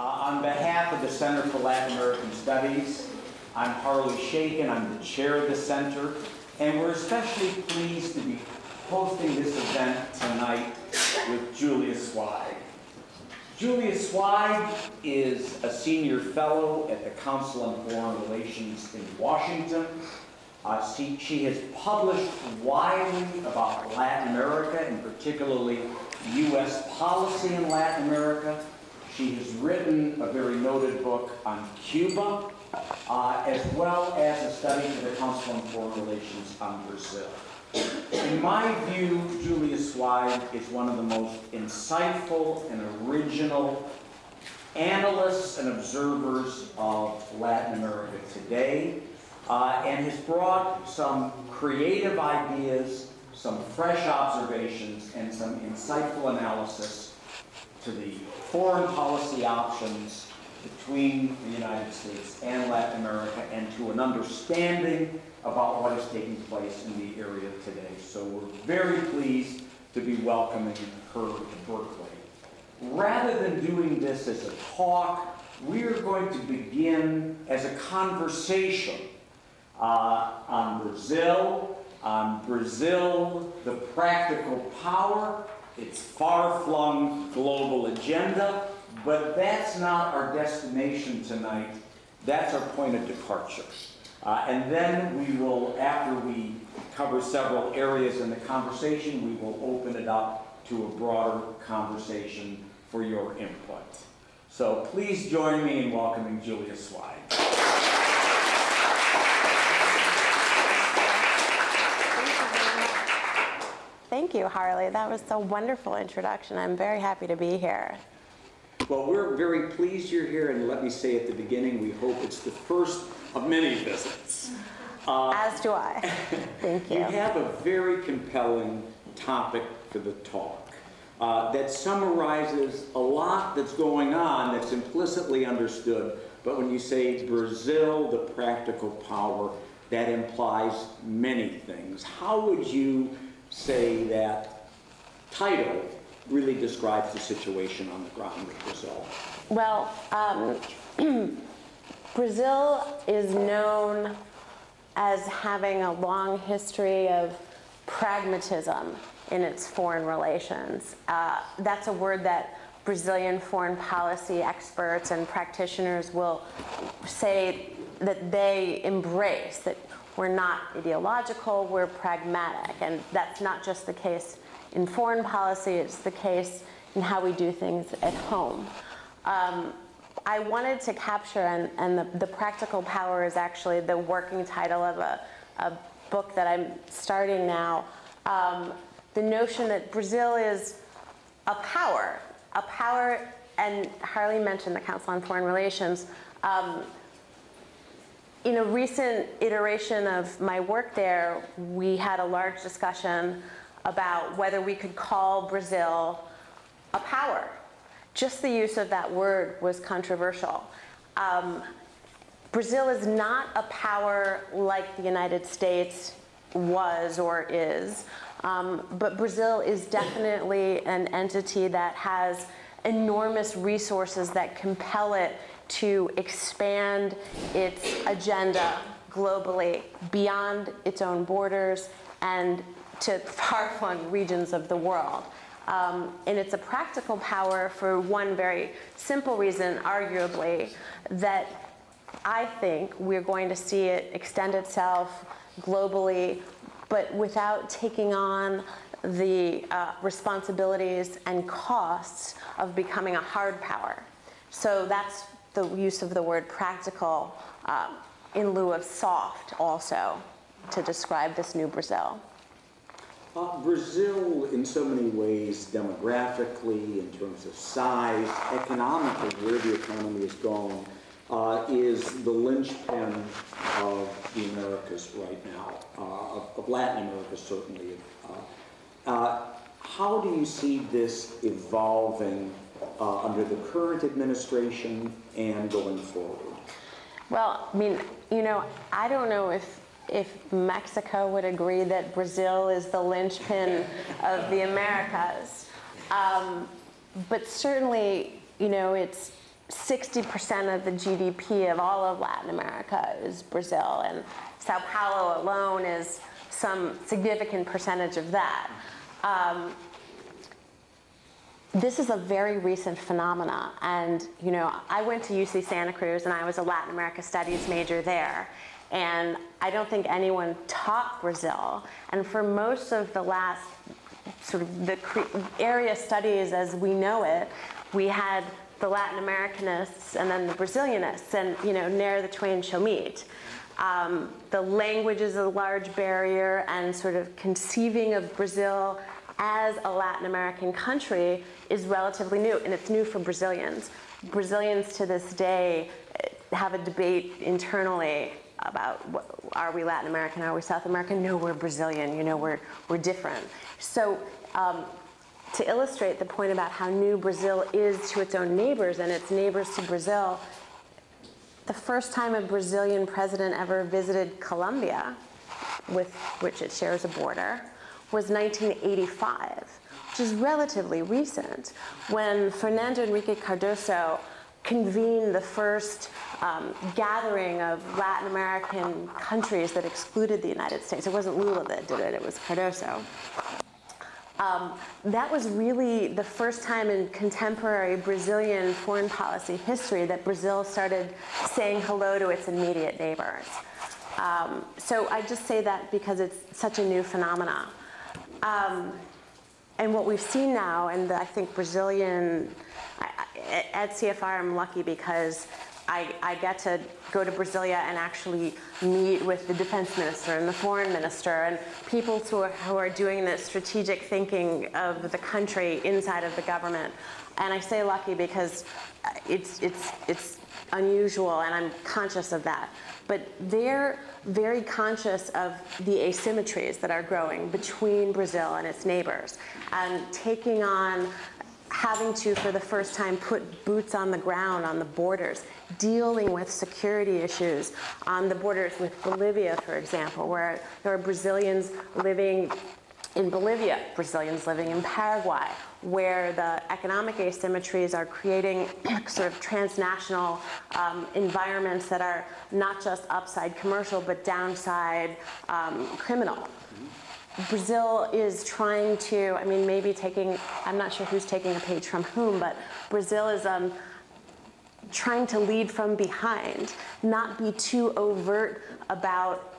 On behalf of the Center for Latin American Studies, I'm Harley Shaken. I'm the chair of the center, and we're especially pleased to be hosting this event tonight with Julia Sweig. Julia Sweig is a senior fellow at the Council on Foreign Relations in Washington. She has published widely about Latin America, and particularly U.S. policy in Latin America. She has written a very noted book on Cuba, as well as a study for the Council on Foreign Relations on Brazil. In my view, Julia Sweig is one of the most insightful and original analysts and observers of Latin America today, and has brought some creative ideas, some fresh observations, and some insightful analysis to the foreign policy options between the United States and Latin America, and to an understanding about what is taking place in the area today. So we're very pleased to be welcoming her to Berkeley. Rather than doing this as a talk, we are going to begin as a conversation on Brazil, the practical power, its far-flung global agenda, but that's not our destination tonight. That's our point of departure. And then we will, after we cover several areas in the conversation, we will open it up to a broader conversation for your input. So please join me in welcoming Julia Sweig. Thank you, Harley. That was a wonderful introduction. I'm very happy to be here. Well, we're very pleased you're here, and let me say at the beginning, we hope it's the first of many visits. As do I. Thank you. You have a very compelling topic for the talk that summarizes a lot that's going on that's implicitly understood, but when you say Brazil, the practical power, that implies many things. How would you say that title really describes the situation on the ground with Brazil? Well, Brazil is known as having a long history of pragmatism in its foreign relations. That's a word that Brazilian foreign policy experts and practitioners will say that they embrace, that we're not ideological, we're pragmatic. And that's not just the case in foreign policy, it's the case in how we do things at home. I wanted to capture, and the practical power is actually the working title of a book that I'm starting now, the notion that Brazil is a power, and Harley mentioned the Council on Foreign Relations. In a recent iteration of my work there, we had a large discussion about whether we could call Brazil a power. Just the use of that word was controversial. Brazil is not a power like the United States was or is, but Brazil is definitely an entity that has enormous resources that compel it to expand its agenda globally beyond its own borders and to far-flung regions of the world. And it's a practical power for one very simple reason, arguably, that I think we're going to see it extend itself globally, but without taking on the responsibilities and costs of becoming a hard power. So that's the use of the word practical in lieu of soft also to describe this new Brazil. Brazil, in so many ways, demographically, in terms of size, economically, where the economy is going, is the linchpin of the Americas right now, of Latin America certainly. How do you see this evolving under the current administration and going forward? Well, I mean, you know, I don't know if Mexico would agree that Brazil is the linchpin of the Americas. But certainly, you know, it's 60% of the GDP of all of Latin America is Brazil, and Sao Paulo alone is some significant percentage of that. This is a very recent phenomena, and you know, I went to UC Santa Cruz and I was a Latin America Studies major there, and I don't think anyone taught Brazil, and for most of the last sort of the area studies as we know it, we had the Latin Americanists and then the Brazilianists, and you know, ne'er the twain shall meet. The language is a large barrier, and sort of conceiving of Brazil as a Latin American country is relatively new, and it's new for Brazilians. Brazilians to this day have a debate internally about are we Latin American, are we South American? No, we're Brazilian, you know, we're different. So to illustrate the point about how new Brazil is to its own neighbors and its neighbors to Brazil, the first time a Brazilian president ever visited Colombia, with which it shares a border, was 1985, which is relatively recent, when Fernando Henrique Cardoso convened the first gathering of Latin American countries that excluded the United States. It wasn't Lula that did it, it was Cardoso. That was really the first time in contemporary Brazilian foreign policy history that Brazil started saying hello to its immediate neighbors. So I just say that because it's such a new phenomena. And what we've seen now, and I think Brazilian, at CFR I'm lucky because I get to go to Brasilia and actually meet with the defense minister and the foreign minister and people who are doing the strategic thinking of the country inside of the government. And I say lucky because it's unusual, and I'm conscious of that. But they're very conscious of the asymmetries that are growing between Brazil and its neighbors, and taking on having to, for the first time, put boots on the ground on the borders, dealing with security issues on the borders with Bolivia, for example, where there are Brazilians living in Bolivia, Brazilians living in Paraguay, where the economic asymmetries are creating sort of transnational environments that are not just upside commercial, but downside criminal. Brazil is trying to, I mean, maybe taking, I'm not sure who's taking a page from whom, but Brazil is trying to lead from behind, not be too overt about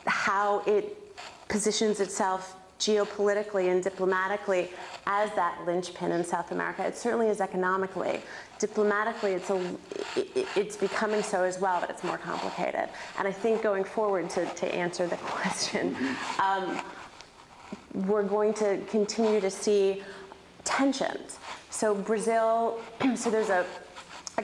how it positions itself geopolitically and diplomatically as that linchpin in South America. It certainly is economically. Diplomatically, it's becoming so as well, but it's more complicated. And I think going forward, to answer the question, we're going to continue to see tensions. So Brazil, so there's a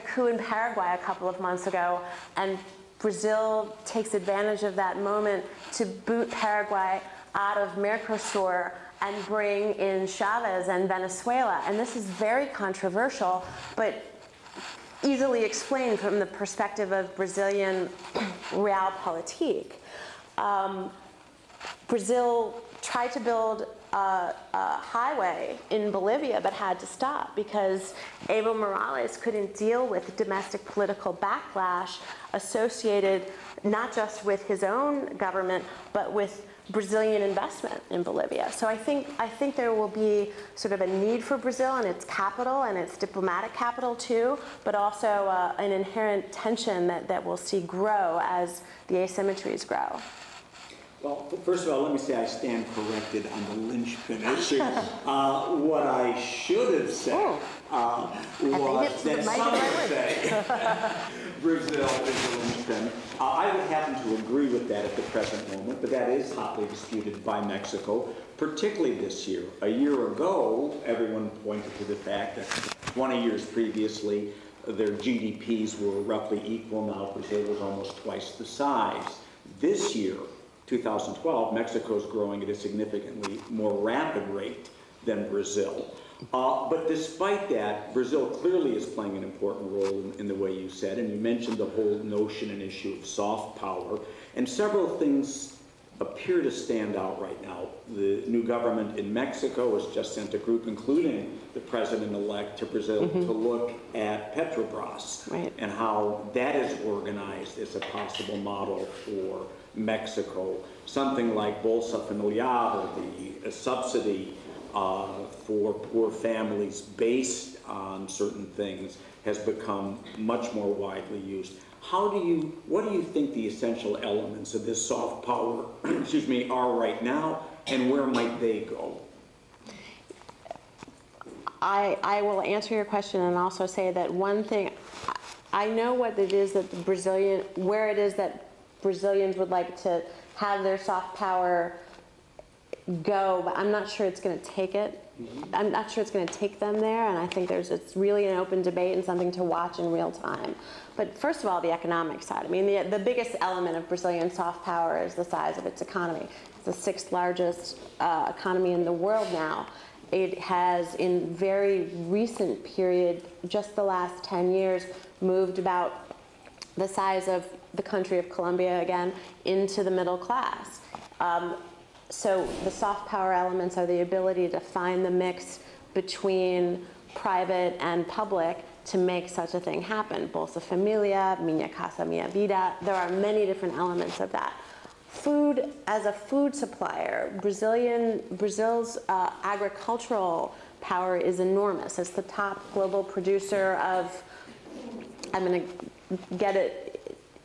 coup in Paraguay a couple of months ago, and Brazil takes advantage of that moment to boot Paraguay out of Mercosur and bring in Chavez and Venezuela. And this is very controversial, but easily explained from the perspective of Brazilian realpolitik. Brazil tried to build a highway in Bolivia, but had to stop because Evo Morales couldn't deal with domestic political backlash associated not just with his own government, but with Brazilian investment in Bolivia. So I think there will be sort of a need for Brazil and its capital and its diplomatic capital too, but also an inherent tension that we'll see grow as the asymmetries grow. Well, first of all, let me say I stand corrected on the linchpin issue. What I should have said was that some would say Brazil is a linchpin. I would happen to agree with that at the present moment, but that is hotly disputed by Mexico, particularly this year. A year ago, everyone pointed to the fact that 20 years previously, their GDPs were roughly equal. Now Brazil was almost twice the size. This year, 2012, Mexico is growing at a significantly more rapid rate than Brazil. But despite that, Brazil clearly is playing an important role in the way you said, and you mentioned the whole notion and issue of soft power, and several things appear to stand out right now. The new government in Mexico has just sent a group, including the president-elect, to Brazil to look at Petrobras and how that is organized as a possible model for Mexico. Something like Bolsa Familiar, the subsidy for poor families based on certain things, has become much more widely used. What do you think the essential elements of this soft power, excuse me, are right now, and where might they go? I will answer your question and also say that one thing, I know what it is that where it is that Brazilians would like to have their soft power go, but I'm not sure it's going to take it. I'm not sure it's going to take them there, and I think it's really an open debate and something to watch in real time. But first of all, the economic side. I mean, the biggest element of Brazilian soft power is the size of its economy. It's the sixth largest economy in the world now. It has, in very recent period, just the last 10 years, moved about the size of the country of Colombia again into the middle class. So the soft power elements are the ability to find the mix between private and public to make such a thing happen. Bolsa Familia, Minha Casa, Minha Vida. There are many different elements of that. Food, as a food supplier, Brazil's agricultural power is enormous. It's the top global producer of, I'm going to get it,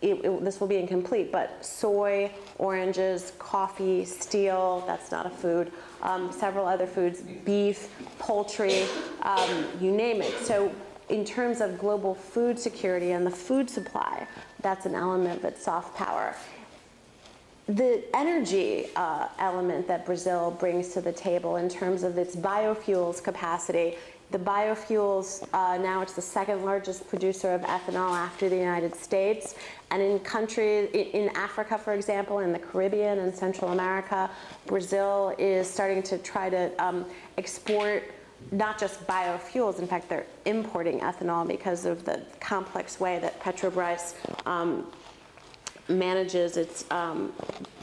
this will be incomplete, but soy, oranges, coffee, steel, that's not a food, several other foods, beef, poultry, you name it. So in terms of global food security and the food supply, that's an element of its soft power. The energy element that Brazil brings to the table in terms of its biofuels capacity, the biofuels, now it's the second largest producer of ethanol after the United States. And in countries, in Africa, for example, in the Caribbean and Central America, Brazil is starting to try to export not just biofuels. In fact, they're importing ethanol because of the complex way that Petrobras manages its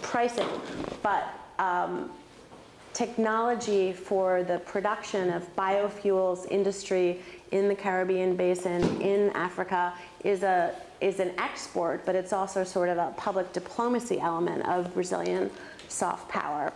pricing. But technology for the production of biofuels industry in the Caribbean basin, in Africa, is an export, but it's also sort of a public diplomacy element of Brazilian soft power.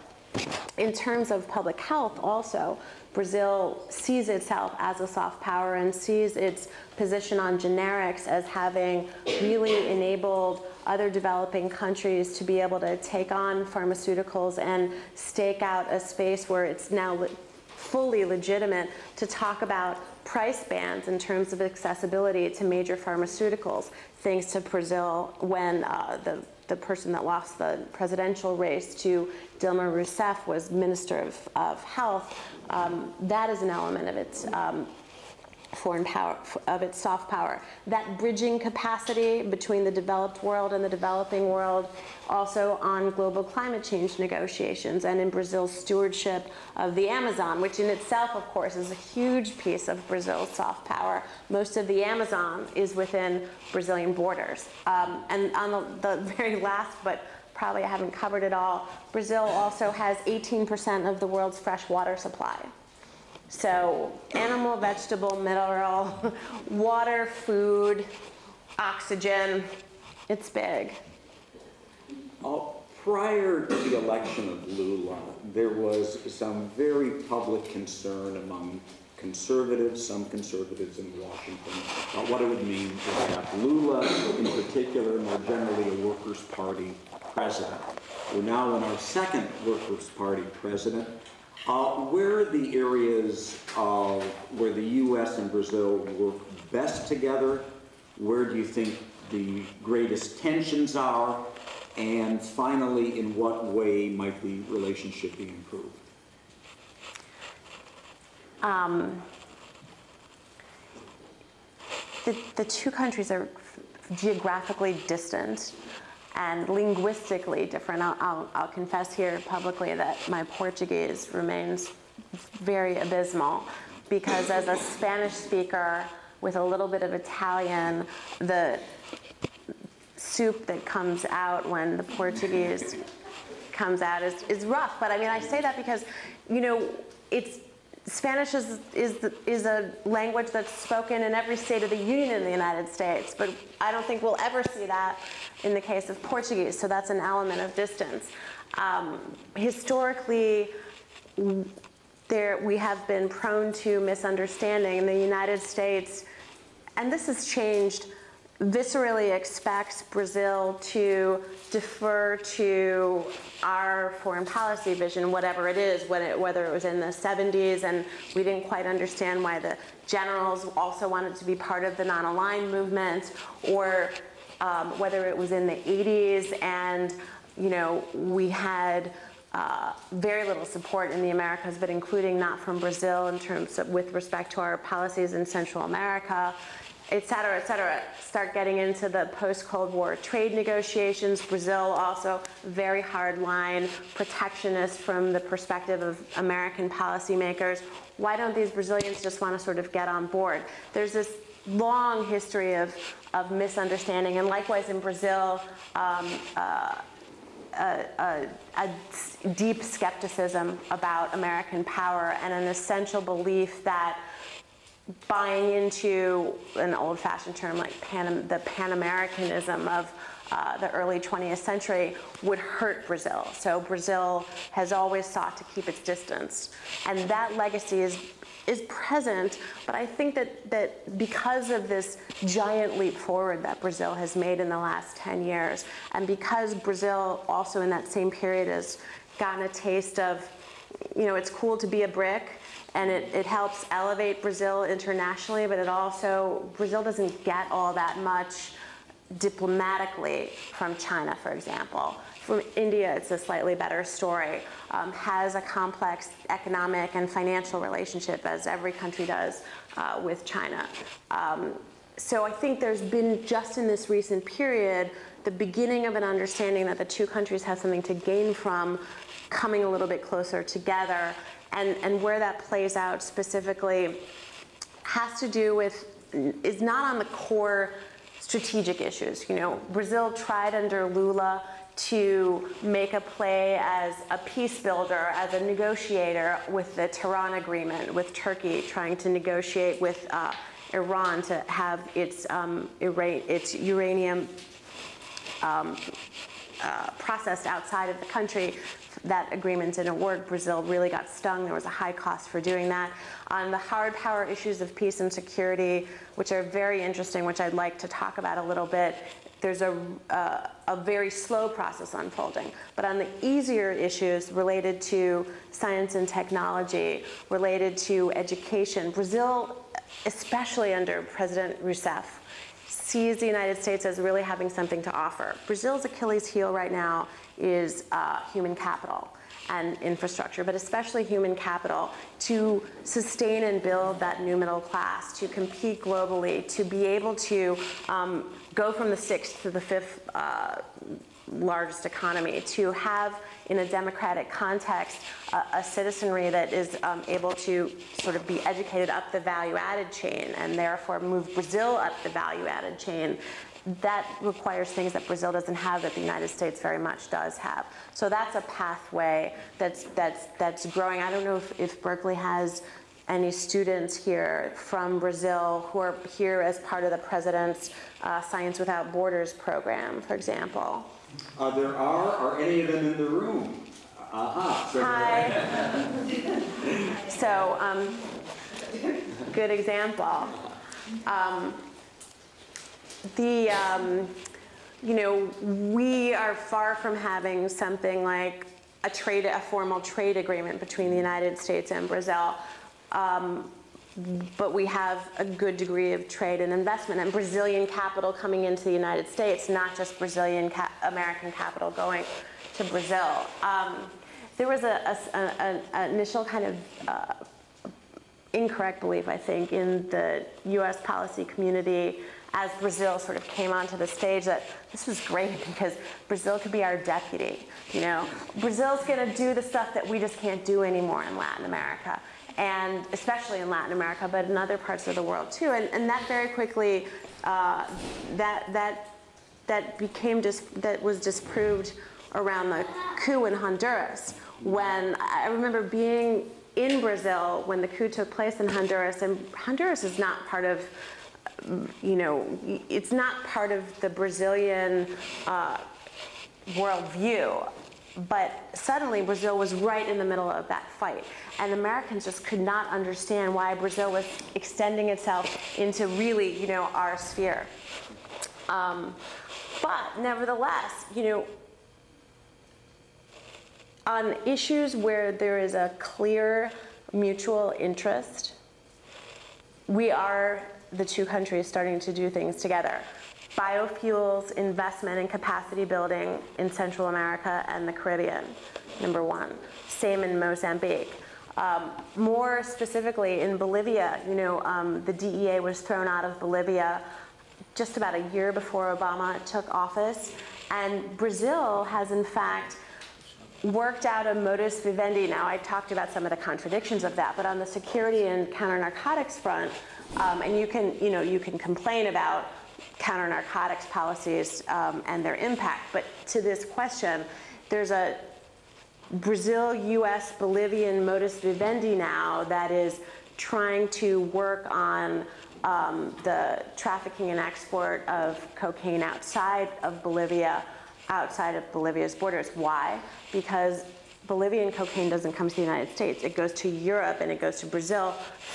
In terms of public health also, Brazil sees itself as a soft power and sees its position on generics as having really enabled other developing countries to be able to take on pharmaceuticals and stake out a space where it's now fully legitimate to talk about price bands in terms of accessibility to major pharmaceuticals, thanks to Brazil when the person that lost the presidential race to Dilma Rousseff was Minister of Health. That is an element of its foreign power, of its soft power. That bridging capacity between the developed world and the developing world, also on global climate change negotiations and in Brazil's stewardship of the Amazon, which in itself, of course, is a huge piece of Brazil's soft power. Most of the Amazon is within Brazilian borders. And on the very last, but probably I haven't covered it all, Brazil also has 18% of the world's fresh water supply. So animal, vegetable, mineral, water, food, oxygen, it's big. Prior to the election of Lula, there was some very public concern among conservatives, some conservatives in Washington, about what it would mean to have Lula, in particular, more generally a Workers' Party president. We're now in our second Workers' Party president. Where are the areas where the U.S. and Brazil work best together? Where do you think the greatest tensions are? And finally, in what way might the relationship be improved? The two countries are geographically distant and linguistically different. I'll confess here publicly that my Portuguese remains very abysmal, because as a Spanish speaker with a little bit of Italian, the soup that comes out when the Portuguese comes out is rough. But I mean, I say that because, you know, Spanish is a language that's spoken in every state of the Union in the United States, but I don't think we'll ever see that in the case of Portuguese, so that's an element of distance. Historically, we have been prone to misunderstanding. In the United States, and this has changed, viscerally expects Brazil to defer to our foreign policy vision, whatever it is, whether it was in the 70s and we didn't quite understand why the generals also wanted to be part of the non-aligned movement, or whether it was in the 80s and, you know, we had very little support in the Americas, but including not from Brazil in terms of with respect to our policies in Central America, et cetera, start getting into the post-Cold War trade negotiations. Brazil also very hard line, protectionist from the perspective of American policymakers. Why don't these Brazilians just want to sort of get on board? There's this long history of misunderstanding, and likewise in Brazil, a deep skepticism about American power and an essential belief that buying into an old-fashioned term like the Pan-Americanism of the early 20th century would hurt Brazil. So Brazil has always sought to keep its distance. And that legacy is present, but I think that because of this giant leap forward that Brazil has made in the last 10 years, and because Brazil also in that same period has gotten a taste of, you know, it's cool to be a BRIC, and it helps elevate Brazil internationally, but it also, Brazil doesn't get all that much diplomatically from China, for example. From India, it's a slightly better story. Has a complex economic and financial relationship, as every country does, with China. So I think there's been, just in this recent period, the beginning of an understanding that the two countries have something to gain from coming a little bit closer together. And where that plays out specifically has to do with, is not on the core strategic issues. You know, Brazil tried under Lula to make a play as a peace builder, as a negotiator with the Tehran Agreement with Turkey, trying to negotiate with Iran to have its uranium processed outside of the country. That agreement didn't work. Brazil really got stung. There was a high cost for doing that. On the hard power issues of peace and security, which are very interesting, which I'd like to talk about a little bit, there's a very slow process unfolding. But on the easier issues related to science and technology, related to education, Brazil, especially under President Rousseff, sees the United States as really having something to offer. Brazil's Achilles heel right now is human capital and infrastructure, but especially human capital to sustain and build that new middle class, to compete globally, to be able to go from the 6th to the 5th largest economy, to have, in a democratic context, a citizenry that is able to sort of be educated up the value-added chain and therefore move Brazil up the value-added chain. That requires things that Brazil doesn't have that the United States very much does have. So that's a pathway that's growing. I don't know if Berkeley has any students here from Brazil who are here as part of the President's Science Without Borders program, for example. There are any of them in the room? Aha. Hi. So, good example. You know, we are far from having something like a formal trade agreement between the United States and Brazil. But we have a good degree of trade and investment, and Brazilian capital coming into the United States, not just American capital going to Brazil. There was an initial kind of incorrect belief, I think, in the US policy community as Brazil sort of came onto the stage that this was great because Brazil could be our deputy. You know, Brazil's going to do the stuff that we just can't do anymore in Latin America. And especially in Latin America, but in other parts of the world too. And that very quickly, that was disproved around the coup in Honduras. When I remember being in Brazil when the coup took place in Honduras, and Honduras is not part of, it's not part of the Brazilian worldview. But suddenly Brazil was right in the middle of that fight. And Americans just could not understand why Brazil was extending itself into really, our sphere. But nevertheless, on issues where there is a clear mutual interest, we are the two countries starting to do things together. Biofuels, investment and capacity building in Central America and the Caribbean, number one. Same in Mozambique. More specifically in Bolivia, the DEA was thrown out of Bolivia just about a year before Obama took office. And Brazil has in fact worked out a modus vivendi. Now, I talked about some of the contradictions of that, but on the security and counter-narcotics front, and you can complain about counter-narcotics policies and their impact. But to this question, there's a Brazil-US Bolivian modus vivendi now that is trying to work on the trafficking and export of cocaine outside of Bolivia's borders. Why? Because Bolivian cocaine doesn't come to the United States. It goes to Europe and it goes to Brazil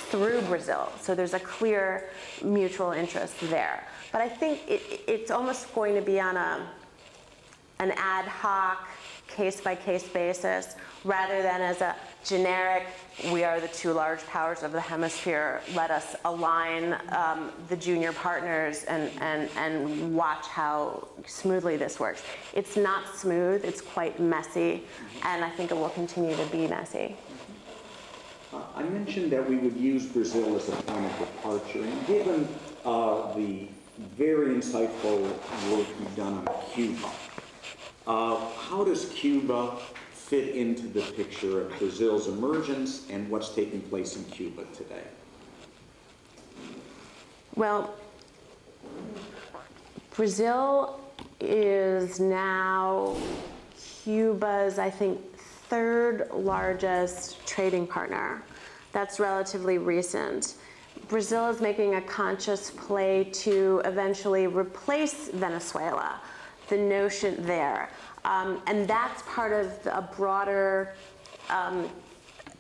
through Brazil. So there's a clear mutual interest there. But I think it's almost going to be on an ad hoc, case-by-case basis, rather than as a generic, we are the two large powers of the hemisphere, let us align the junior partners and watch how smoothly this works. It's not smooth, it's quite messy, and I think it will continue to be messy. I mentioned that we would use Brazil as a point of departure, and given the very insightful work you've done on Cuba, how does Cuba fit into the picture of Brazil's emergence and what's taking place in Cuba today? Well, Brazil is now Cuba's, I think, third largest trading partner. That's relatively recent. Brazil is making a conscious play to eventually replace Venezuela, the notion there. And that's part of a broader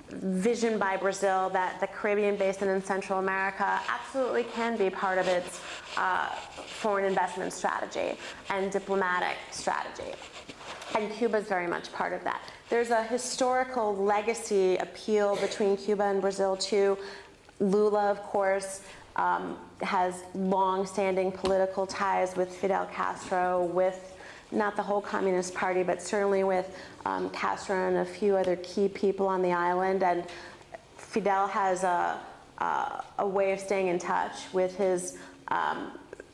vision by Brazil that the Caribbean basin and Central America absolutely can be part of its foreign investment strategy and diplomatic strategy. And Cuba is very much part of that. There's a historical legacy appeal between Cuba and Brazil too. Lula, of course, has long-standing political ties with Fidel Castro, with not the whole Communist Party, but certainly with Castro and a few other key people on the island. And Fidel has a way of staying in touch with his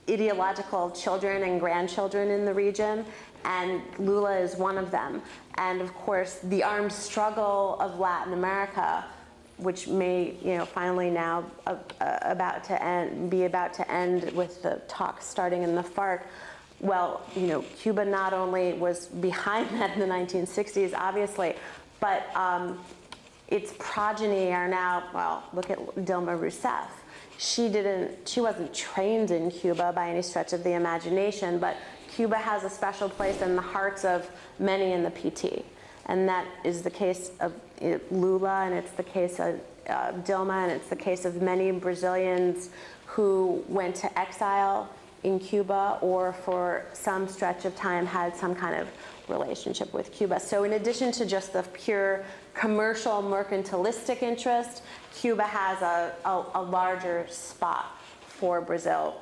ideological children and grandchildren in the region, and Lula is one of them. And of course, the armed struggle of Latin America, which may, finally now be about to end with the talks starting in the FARC. Well, Cuba not only was behind that in the 1960s, obviously, but its progeny are now, well, look at Dilma Rousseff. She wasn't trained in Cuba by any stretch of the imagination, but Cuba has a special place in the hearts of many in the PT. And that is the case of Lula, and it's the case of Dilma, and it's the case of many Brazilians who went to exile in Cuba or for some stretch of time had some kind of relationship with Cuba. So in addition to just the pure commercial mercantilistic interest, Cuba has a larger spot for Brazil.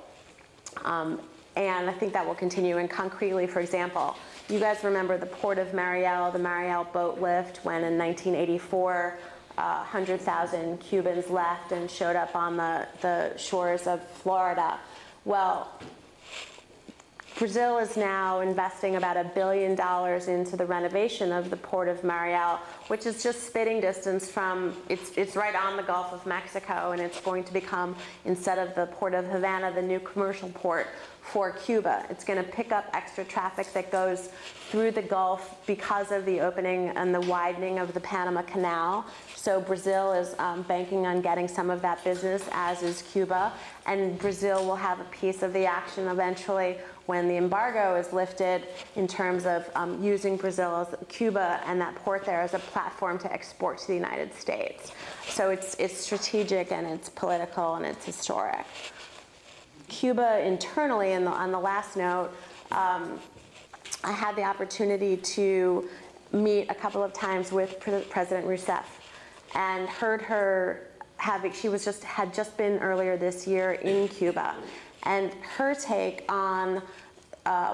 And I think that will continue. And concretely, for example, you guys remember the port of Mariel, the Mariel boat lift, when in 1984, 100,000 Cubans left and showed up on the shores of Florida. Well, Brazil is now investing about $1 billion into the renovation of the port of Mariel, which is just spitting distance from, it's right on the Gulf of Mexico, and it's going to become, instead of the port of Havana, the new commercial port for Cuba. It's going to pick up extra traffic that goes through the Gulf because of the opening and the widening of the Panama Canal. So Brazil is banking on getting some of that business, as is Cuba. And Brazil will have a piece of the action eventually when the embargo is lifted, in terms of using Brazil as Cuba and that port there as a platform to export to the United States. So it's strategic, and it's political, and it's historic. Cuba internally, on the last note, I had the opportunity to meet a couple of times with President Rousseff, and heard her had just been earlier this year in Cuba, and her take on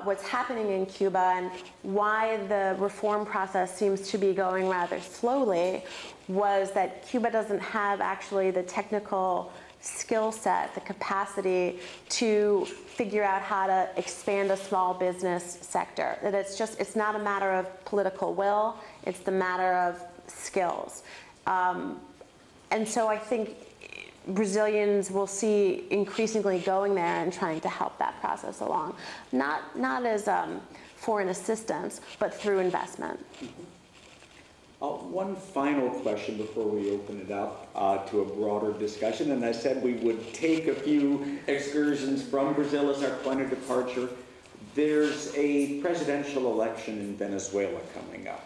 what's happening in Cuba and why the reform process seems to be going rather slowly was that Cuba doesn't have actually the technical skill set, the capacity to figure out how to expand a small business sector. That it's not a matter of political will, it's the matter of skills. And so I think Brazilians will see increasingly going there and trying to help that process along. Not as foreign assistance, but through investment. One final question before we open it up to a broader discussion, and I said we would take a few excursions from Brazil as our point of departure. There's a presidential election in Venezuela coming up.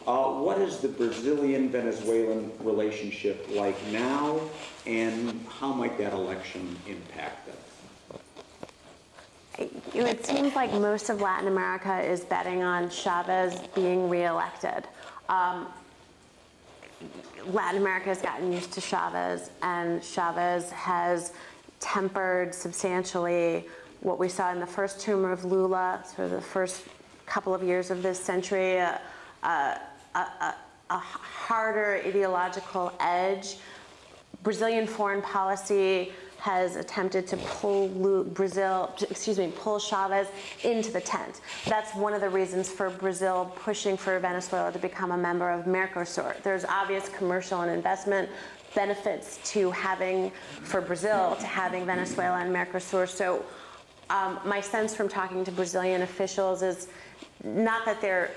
What is the Brazilian-Venezuelan relationship like now, and how might that election impact them? It seems like most of Latin America is betting on Chavez being reelected. Latin America has gotten used to Chavez, and Chavez has tempered substantially what we saw in the first term of Lula, sort of the first couple of years of this century, a harder ideological edge. Brazilian foreign policy has attempted to pull Chavez into the tent. That's one of the reasons for Brazil pushing for Venezuela to become a member of Mercosur. There's obvious commercial and investment benefits for Brazil to having Venezuela and Mercosur. So my sense from talking to Brazilian officials is not that they're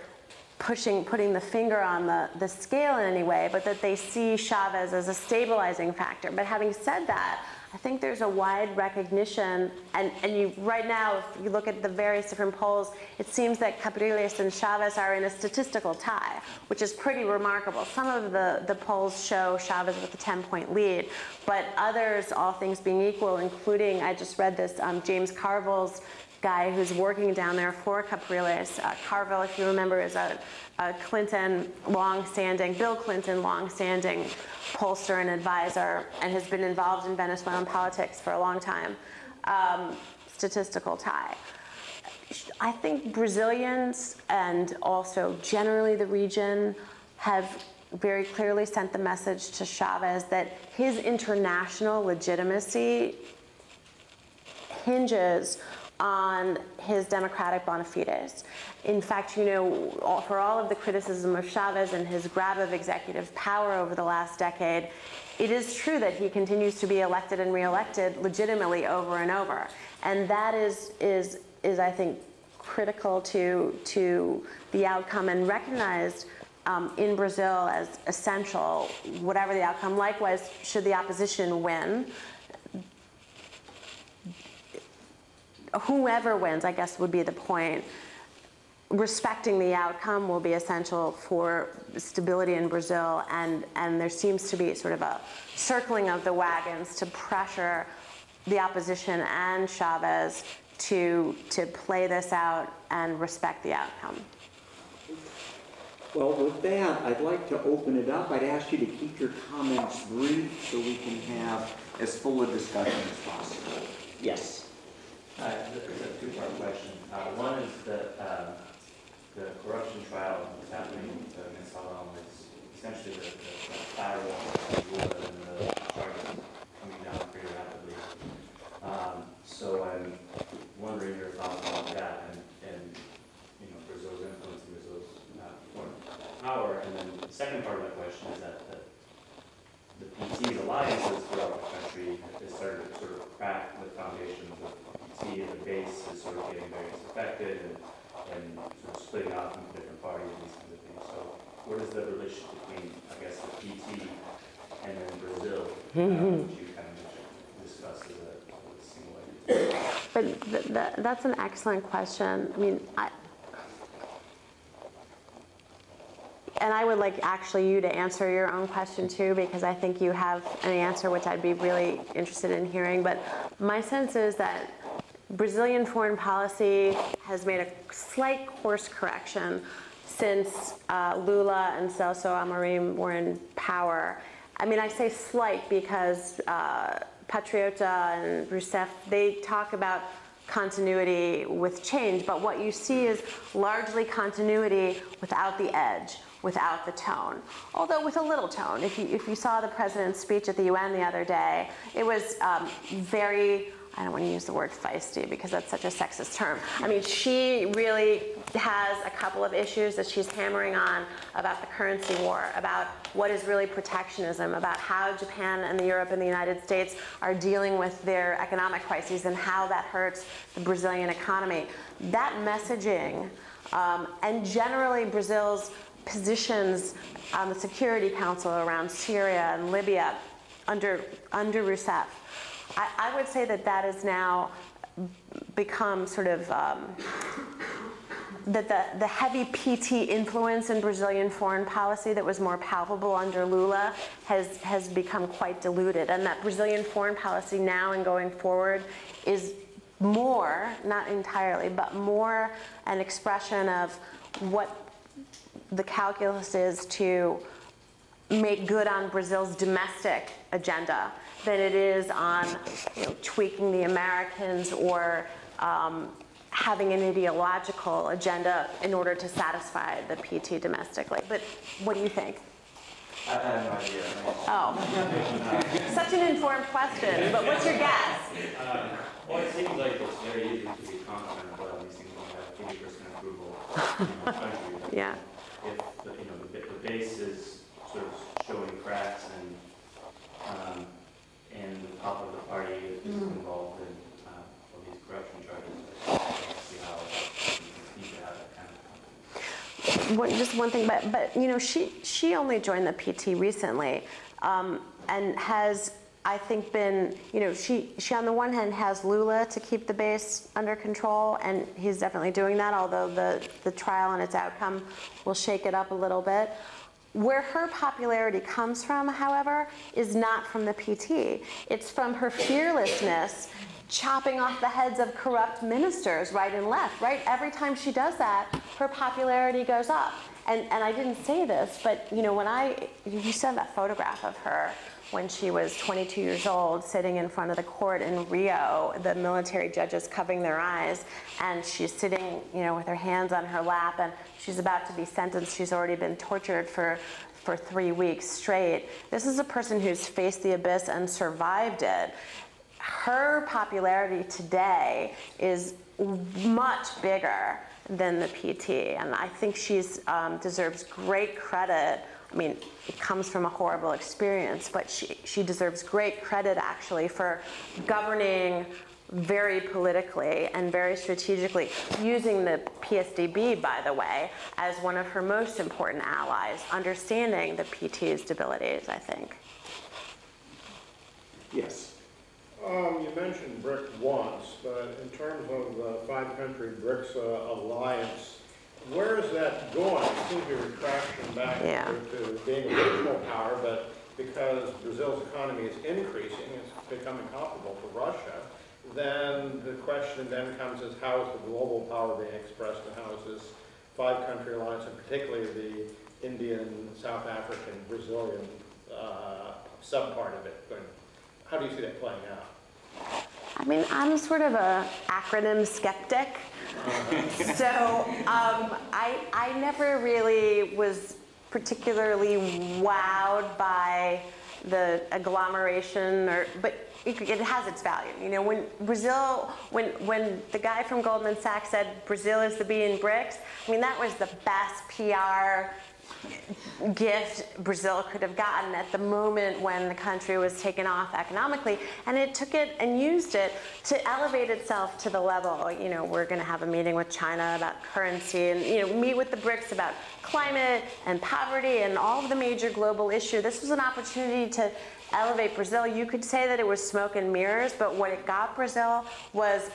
putting the finger on the scale in any way, but that they see Chavez as a stabilizing factor. But having said that, I think there's a wide recognition, and right now, if you look at the various different polls, it seems that Capriles and Chavez are in a statistical tie, which is pretty remarkable. Some of the polls show Chavez with a 10-point lead, but others, all things being equal, including, I just read this, James Carville's guy who's working down there for Capriles. Carville, if you remember, is a Bill Clinton long-standing pollster and advisor, and has been involved in Venezuelan politics for a long time. Statistical tie. I think Brazilians, and also generally the region, have very clearly sent the message to Chavez that his international legitimacy hinges on his democratic bona fides. In fact, for all of the criticism of Chavez and his grab of executive power over the last decade, it is true that he continues to be elected and reelected legitimately over and over. And that is I think, critical to the outcome, and recognized in Brazil as essential, whatever the outcome. Likewise, should the opposition win, whoever wins, I guess, would be the point. Respecting the outcome will be essential for stability in Brazil, and there seems to be sort of a circling of the wagons to pressure the opposition and Chavez to play this out and respect the outcome. Well, with that, I'd like to open it up. I'd ask you to keep your comments brief so we can have as full a discussion as possible. Yes. It's a two-part question. One is that the corruption trial that's happening in Salom is essentially the firewall of Lula and the charges coming down pretty rapidly. So I'm wondering your thoughts on that. And then the second part of the question is that the PT's alliances throughout the country has started to sort of crack the foundations of PT, and the base is sort of getting very disaffected and sort of splitting off into different parties and these kinds of things. So what is the relationship between, I guess, the PT and then Brazil, which you kind of discussed as a single entity? But that's an excellent question. I mean, and I would like actually you to answer your own question too, because I think you have an answer which I'd be really interested in hearing. But my sense is that Brazilian foreign policy has made a slight course correction since Lula and Celso Amorim were in power. I mean, I say slight because Patriota and Rousseff, they talk about continuity with change, but what you see is largely continuity without the edge, without the tone, although with a little tone. If you saw the president's speech at the UN the other day, it was very, I don't want to use the word feisty because that's such a sexist term. I mean, she really has a couple of issues that she's hammering on about the currency war, about what is really protectionism, about how Japan and Europe and the United States are dealing with their economic crises and how that hurts the Brazilian economy. That messaging, and generally Brazil's positions on the Security Council around Syria and Libya under Rousseff, I would say that that has now become sort of, that the heavy PT influence in Brazilian foreign policy that was more palpable under Lula has become quite diluted, and that Brazilian foreign policy now and going forward is more, not entirely, but more an expression of what the calculus is to make good on Brazil's domestic agenda than it is on tweaking the Americans or having an ideological agenda in order to satisfy the PT domestically. But what do you think? I have no idea. Oh, such an informed question, but what's your guess? Well, it seems like it's very easy to be confident about these things when you have 80% approval in the country. Yeah. If the base is sort of showing cracks and the top of the party is involved in all these corruption charges, I can't see how you can have that kind of Just one thing, but she only joined the PT recently, and has, I think, been, she on the one hand has Lula to keep the base under control, and he's definitely doing that, although the trial and its outcome will shake it up a little bit. Where her popularity comes from, however, is not from the PT. It's from her fearlessness chopping off the heads of corrupt ministers right and left, right? Every time she does that, her popularity goes up. And I didn't say this, but you saw that photograph of her when she was 22 years old, sitting in front of the court in Rio, the military judges covering their eyes, and she's sitting, with her hands on her lap, and she's about to be sentenced. She's already been tortured for 3 weeks straight. This is a person who's faced the abyss and survived it. Her popularity today is much bigger than the PT, and I think she's deserves great credit. I mean, it comes from a horrible experience, but she deserves great credit actually for governing very politically and very strategically, using the PSDB, by the way, as one of her most important allies, understanding the PT's debilities, I think. Yes. You mentioned BRIC once, but in terms of the five-country BRICS alliance, where is that going? It seems to be a retraction back to being a regional power, but because Brazil's economy is increasing, it's becoming comparable to Russia, then the question then comes is how is the global power being expressed, and how is this five-country alliance, and particularly the Indian, South African, Brazilian sub-part of it going? How do you see that playing out? I mean, I'm sort of a acronym skeptic. So I never really was particularly wowed by the agglomeration, but it has its value. When Brazil, when the guy from Goldman Sachs said Brazil is the B in BRICS, I mean, that was the best PR gift Brazil could have gotten at the moment when the country was taken off economically, and it took it and used it to elevate itself to the level, you know, we're going to have a meeting with China about currency, and, you know, meet with the BRICS about climate and poverty and all of the major global issues. This was an opportunity to elevate Brazil. You could say that it was smoke and mirrors, but what it got Brazil was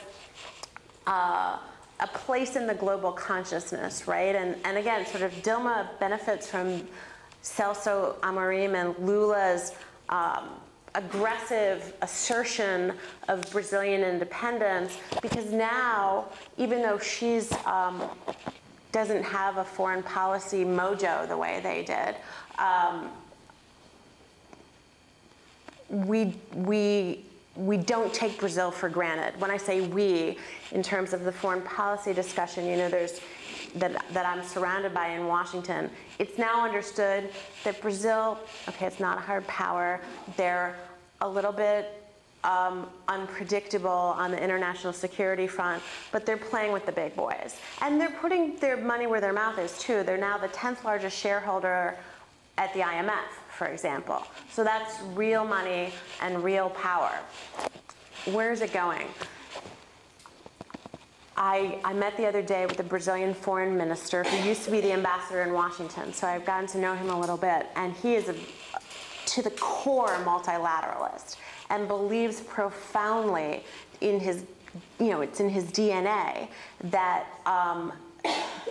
a place in the global consciousness, right? And again, sort of Dilma benefits from Celso Amorim and Lula's aggressive assertion of Brazilian independence, because now, even though she's doesn't have a foreign policy mojo the way they did, we don't take Brazil for granted. When I say we, in terms of the foreign policy discussion, you know, there's that I'm surrounded by in Washington, it's now understood that Brazil, okay, it's not a hard power. They're a little bit unpredictable on the international security front, but they're playing with the big boys. And they're putting their money where their mouth is, too. They're now the 10th largest shareholder at the IMF, for example. So that's real money and real power. Where's it going? I met the other day with the Brazilian foreign minister who used to be the ambassador in Washington, so I've gotten to know him a little bit, and he is to the core multilateralist and believes profoundly in his, you know, it's in his DNA that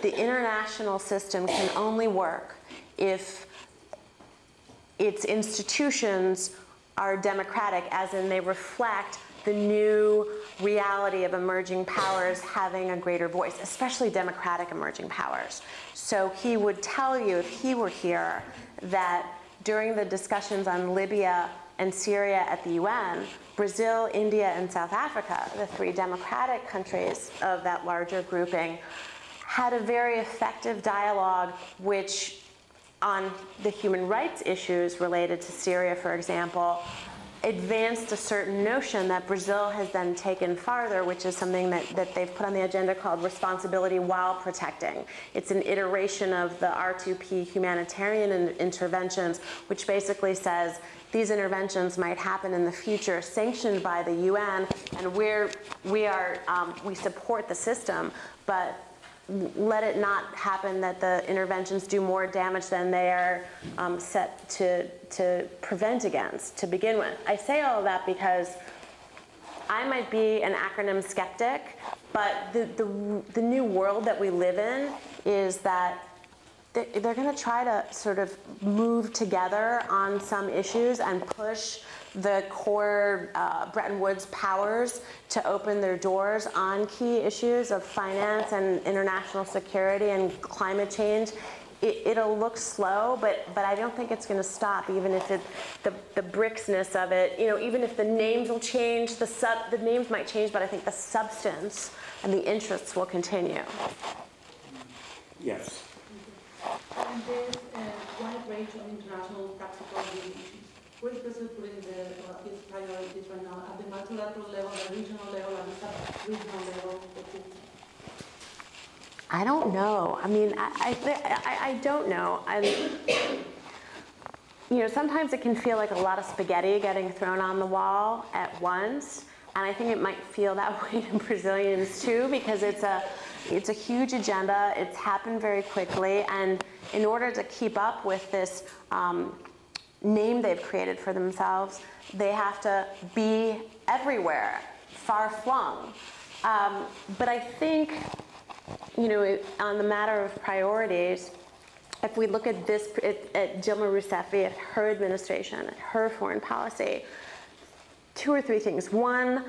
the international system can only work if its institutions are democratic, as in they reflect the new reality of emerging powers having a greater voice, especially democratic emerging powers. So he would tell you, if he were here, that during the discussions on Libya and Syria at the UN, Brazil, India, and South Africa, the three democratic countries of that larger grouping, had a very effective dialogue which, on the human rights issues related to Syria, for example, advanced a certain notion that Brazil has then taken farther, which is something that they've put on the agenda called responsibility while protecting. It's an iteration of the R2P humanitarian interventions, which basically says these interventions might happen in the future, sanctioned by the UN, and we support the system, but let it not happen that the interventions do more damage than they are set to prevent against to begin with. I say all of that because I might be an acronym skeptic, but the new world that we live in is that they're going to try to sort of move together on some issues and push the core Bretton Woods powers to open their doors on key issues of finance and international security and climate change. It'll look slow, but I don't think it's going to stop, even if the BRICS-ness of it, you know, even if the names will change, the names might change, but I think the substance and the interests will continue. Yes. And there's a wide range of international practical relations. Where is Brazil putting its priorities right now? At the multilateral level, the regional level, and the sub-regional level? I don't know. I mean, I don't know. You know, sometimes it can feel like a lot of spaghetti getting thrown on the wall at once, and I think it might feel that way to Brazilians too, because it's a huge agenda. It's happened very quickly, and in order to keep up with this name they've created for themselves, they have to be everywhere, far-flung. But I think, you know, on the matter of priorities, if we look at this, at Dilma Rousseff, at her administration, at her foreign policy, 2 or 3 things. One,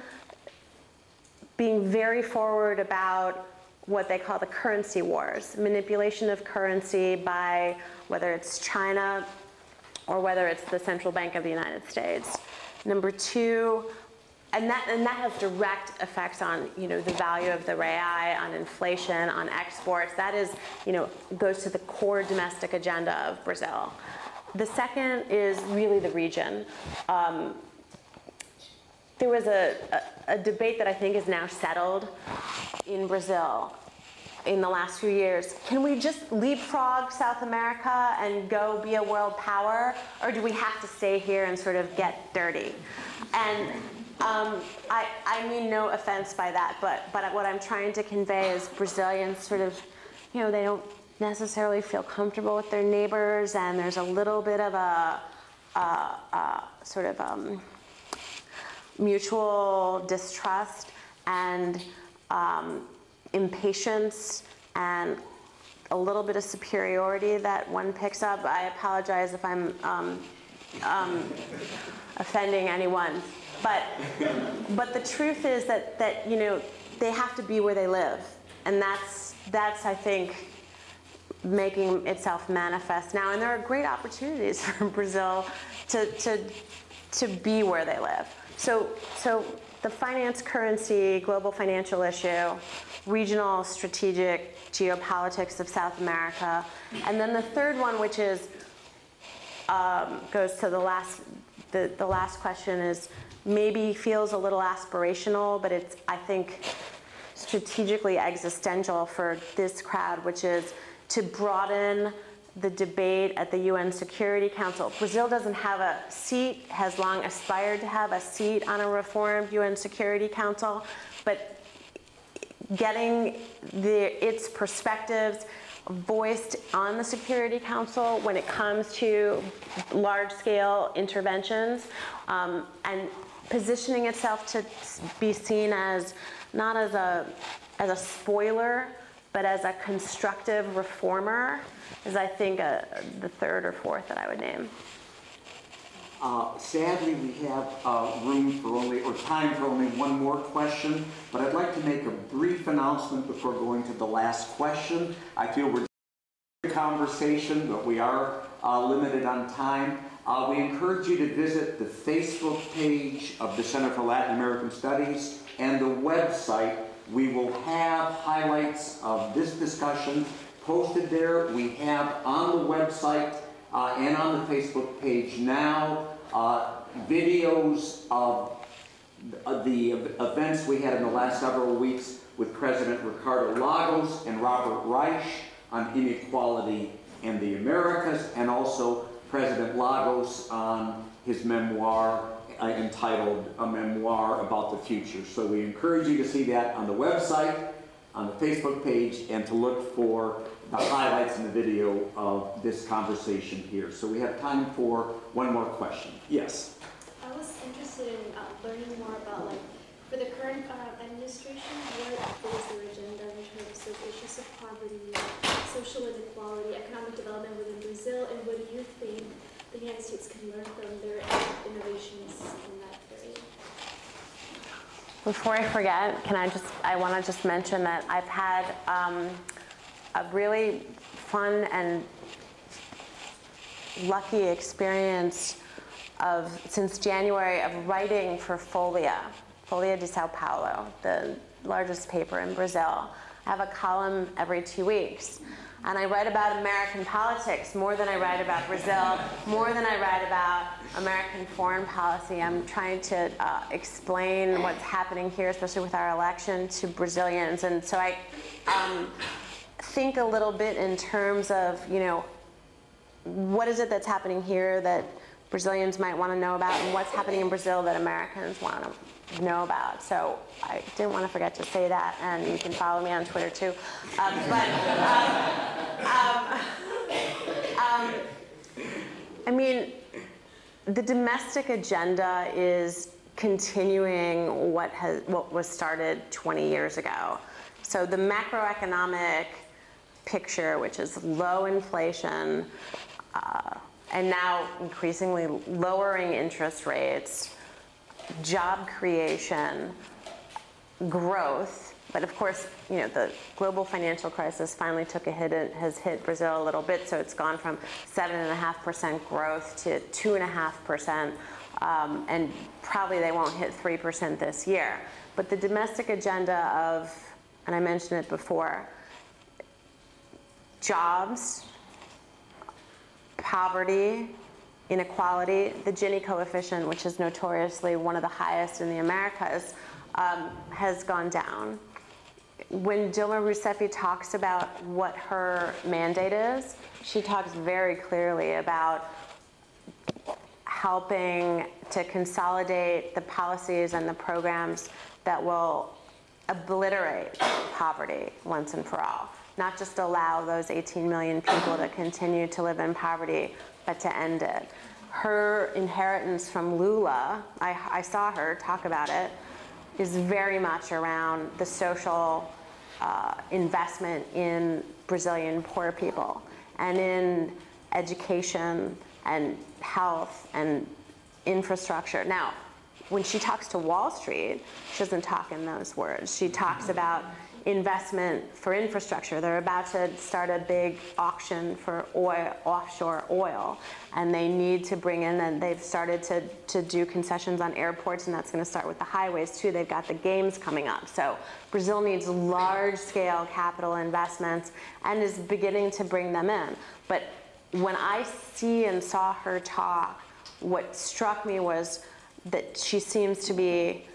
being very forward about what they call the currency wars, manipulation of currency by whether it's China or whether it's the Central Bank of the United States. Number 2, and that has direct effects on, you know, the value of the real, on inflation, on exports. That is, you know, goes to the core domestic agenda of Brazil. The second is really the region. There was a debate that I think is now settled in Brazil in the last few years. Can we just leapfrog South America and go be a world power? Or do we have to stay here and sort of get dirty? And I mean no offense by that, but what I'm trying to convey is Brazilians sort of, you know, they don't necessarily feel comfortable with their neighbors, and there's a little bit of a sort of mutual distrust and impatience and a little bit of superiority that one picks up. I apologize if I'm offending anyone, but the truth is that you know, they have to be where they live, and that's I think making itself manifest now. And there are great opportunities for Brazil to be where they live. So the finance, currency, global financial issue, regional strategic geopolitics of South America, and then the third one, which is goes to the last question, is maybe feels a little aspirational, but it's, I think, strategically existential for this crowd, which is to broaden the debate at the UN Security Council. Brazil doesn't have a seat, has long aspired to have a seat on a reformed UN Security Council, but getting its perspectives voiced on the Security Council when it comes to large-scale interventions, and positioning itself to be seen as not as a spoiler, but as a constructive reformer, is I think the third or fourth that I would name. Sadly, we have time for only one more question, but I'd like to make a brief announcement before going to the last question. I feel we're in a conversation, but we are limited on time. We encourage you to visit the Facebook page of the Center for Latin American Studies and the website. We will have highlights of this discussion posted there. We have on the website and on the Facebook page now videos of the events we had in the last several weeks with President Ricardo Lagos and Robert Reich on inequality in the Americas, and also President Lagos on his memoir entitled A Memoir About the Future. So we encourage you to see that on the website, on the Facebook page, and to look for the highlights in the video of this conversation here. So we have time for one more question. Yes? I was interested in learning more about, like, for the current administration, what is their agenda in terms of issues of poverty, social inequality, economic development within Brazil, and what do you think the United States can learn from their innovations in that area? Before I forget, I want to just mention that I've had a really fun and lucky experience since January of writing for Folha de Sao Paulo, the largest paper in Brazil. I have a column every 2 weeks. And I write about American politics more than I write about Brazil, more than I write about American foreign policy. I'm trying to explain what's happening here, especially with our election, to Brazilians. And so I think a little bit in terms of, you know, what is it that's happening here that Brazilians might want to know about, and what's happening in Brazil that Americans want to know about. So I didn't want to forget to say that, and you can follow me on Twitter too. I mean, the domestic agenda is continuing what was started 20 years ago. So the macroeconomic picture, which is low inflation, and now increasingly lowering interest rates, job creation, growth. But of course, you know, the global financial crisis finally took a hit and has hit Brazil a little bit, so it's gone from 7.5% growth to 2.5%, and probably they won't hit 3% this year. But the domestic agenda of, and I mentioned it before, jobs, poverty, inequality, the Gini coefficient, which is notoriously one of the highest in the Americas, has gone down. when Dilma Rousseff talks about what her mandate is, she talks very clearly about helping to consolidate the policies and the programs that will obliterate poverty once and for all. Not just allow those 18 million people to continue to live in poverty, but to end it. Her inheritance from Lula, I saw her talk about it, is very much around the social investment in Brazilian poor people and in education and health and infrastructure. Now, when she talks to Wall Street, she doesn't talk in those words. She talks about investment for infrastructure. They're about to start a big auction for oil, offshore oil, and they need to bring in, and they've started to do concessions on airports, and that's going to start with the highways too. They've got the games coming up. So Brazil needs large-scale capital investments and is beginning to bring them in. But when I see and saw her talk, what struck me was that she seems to be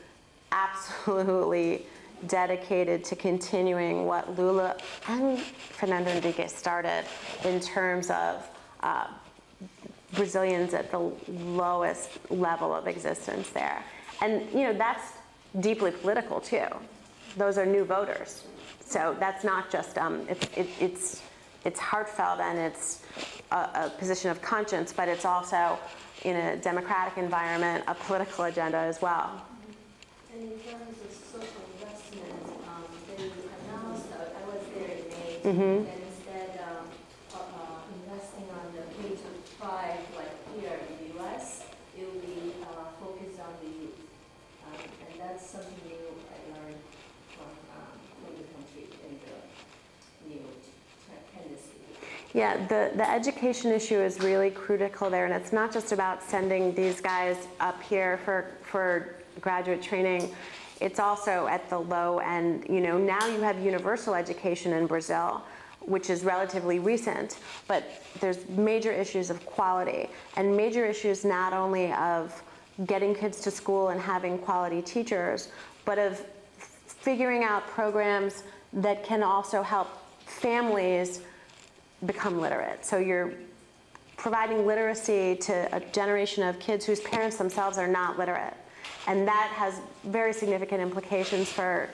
absolutely dedicated to continuing what Lula and Fernando Henrique started in terms of Brazilians at the lowest level of existence there. And you know, that's deeply political too. Those are new voters. So that's not just, it's heartfelt and it's a position of conscience, but it's also, in a democratic environment, a political agenda as well. And in terms of social investment, they announced, I was there in May, that instead of investing on the K-5, like here in the US, it will be focused on the youth. And that's something new I learned from the country and the new tendency. Yeah, the education issue is really critical there, and it's not just about sending these guys up here for graduate training. It's also at the low end. You know, now you have universal education in Brazil, which is relatively recent, but there's major issues of quality and major issues not only of getting kids to school and having quality teachers, but of figuring out programs that can also help families become literate. So you're providing literacy to a generation of kids whose parents themselves are not literate. And that has very significant implications for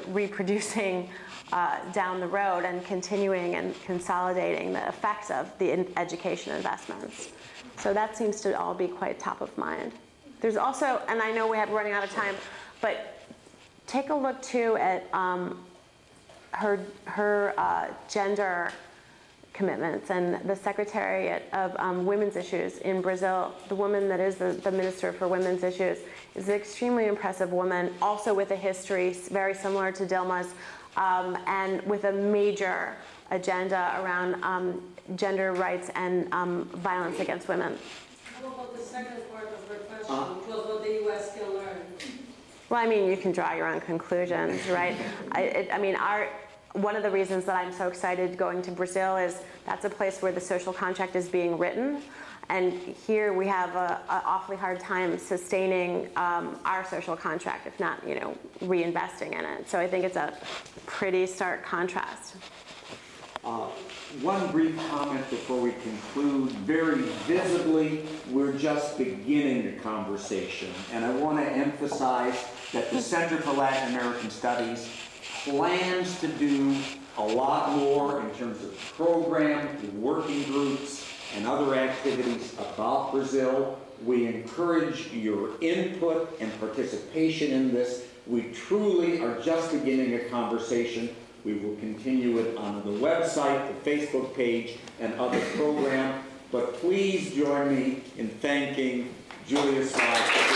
reproducing down the road and continuing and consolidating the effects of the education investments. So that seems to all be quite top of mind. There's also, and I know we're running out of time, but take a look too at her gender commitments, and the Secretariat of Women's Issues in Brazil, the woman that is the Minister for Women's Issues, is an extremely impressive woman, also with a history very similar to Dilma's, and with a major agenda around gender rights and violence against women. How about the second part of her question, which was what the U.S. can learn? Well, I mean, you can draw your own conclusions, right? I mean, one of the reasons that I'm so excited going to Brazil is that's a place where the social contract is being written. And here we have an awfully hard time sustaining our social contract, if not, you know, reinvesting in it. So I think it's a pretty stark contrast. One brief comment before we conclude. Very visibly, we're just beginning the conversation. And I want to emphasize that the Center for Latin American Studies plans to do a lot more in terms of programs, working groups, and other activities about Brazil. We encourage your input and participation in this. We truly are just beginning a conversation. We will continue it on the website, the Facebook page, and other programs. But please join me in thanking Julia Sweig.